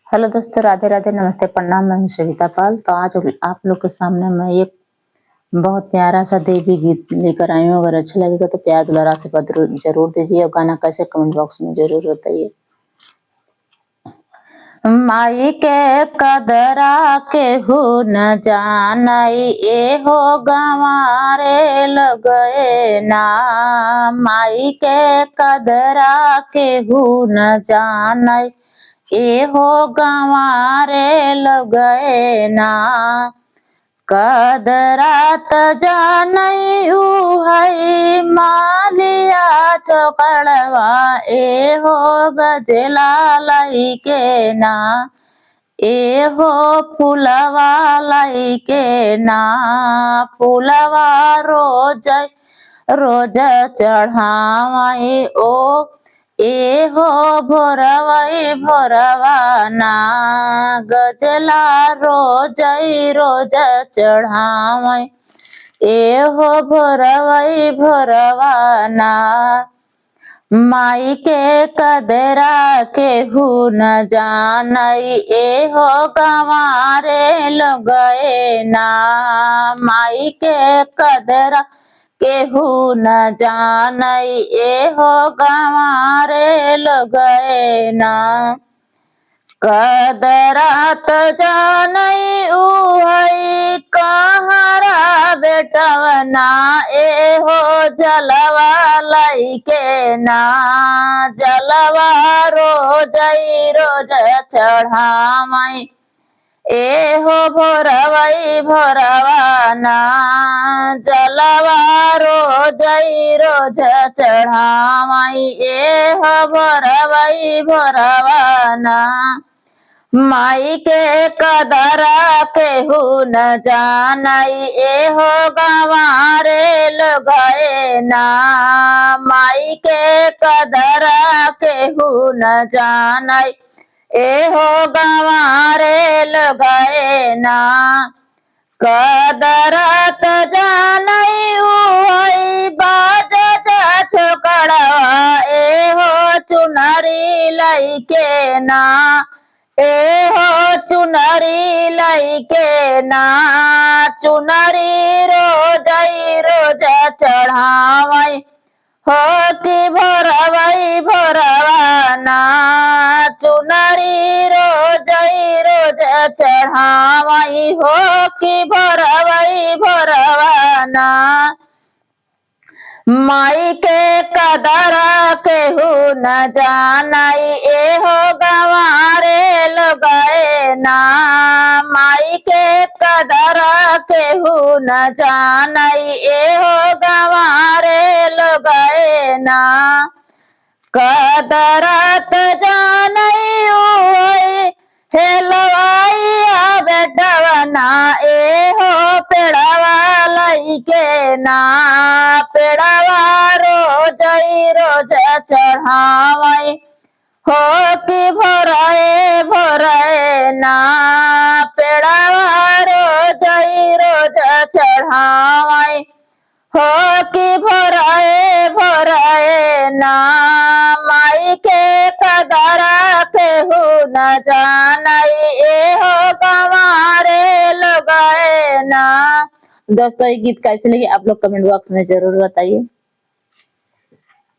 Hello दोस्तों, राधे राधे, नमस्ते, प्रणाम। मैं हूँ सविता पाल। तो आज आप लोग के सामने मैं एक बहुत प्यारा सा देवी गीत लेकर आई हूँ। अगर अच्छा लगेगा तो प्यार दुलार आशीर्वाद जरूर दीजिए और गाना कैसे कमेंट बॉक्स में जरूर बताइए। माई के कदरा केहू न जानई एहो गंवारे लगए ना। माई के कदरा केहू न जानई एहो गंवारे लगए ना। कदरात जानई उहई मालिया चोकड़वा एहो गजला लाई के ना। एहो फुलवा लाई के ना। फुलवा रोज रोज चढ़ावई ओ एहो भोरवई भोरवा ना। गजला रोजई रोज चढ़ावई एहो भोरवई भोरवा ना। माई के कदरा केहू न जानई एहो गंवारे लगए ना। माई के कदरा केहू न जानई एहो गंवारे लगए ना। कदरात जानई उहई कहरा बेटवना एहो जलवा लाई के ना। जलवा रोजई रोज चढ़ावई एहो भोरवई भोरवा ना। जलवा रोजई रोज चढ़ावई एहो भोरवई भोरवा ना। माई के कदरा केहू न जानई एहो गंवारे लगए ना। माई के कदरा केहू न जानई एहो गंवारे लगए ना। कदरात जानई उहई बाजा छोकड़वा एहो चुनरी लाई के ना। एहो चुनरी लाई के ना। चुनरी रोजई रोज चढ़ावई हो कि भोरवई भोरवा ना। चुनरी रोजई रोज चढ़ावई हो कि भोरवई भोरवा ना। माई के कदरा केहू न जानई एहो गंवारे लगए ना। माई के कदरा केहू न जानई एहो गंवारे लगए ना। कदरात जानई उहई हेलवाइया बेटवना एहो पेड़वा लाई के ना। पेड़वा रोजई रोज चढ़ावई हो कि भोरए भोरए ना। पेड़वा रोजई रोज चढ़ावई हो कि भोरए भोरए ना। माई के कदरा केहू न जानई एहो गंवारे लगए ना। दोस्तों, ये गीत कैसे लगे आप लोग कमेंट बॉक्स में जरूर बताइए।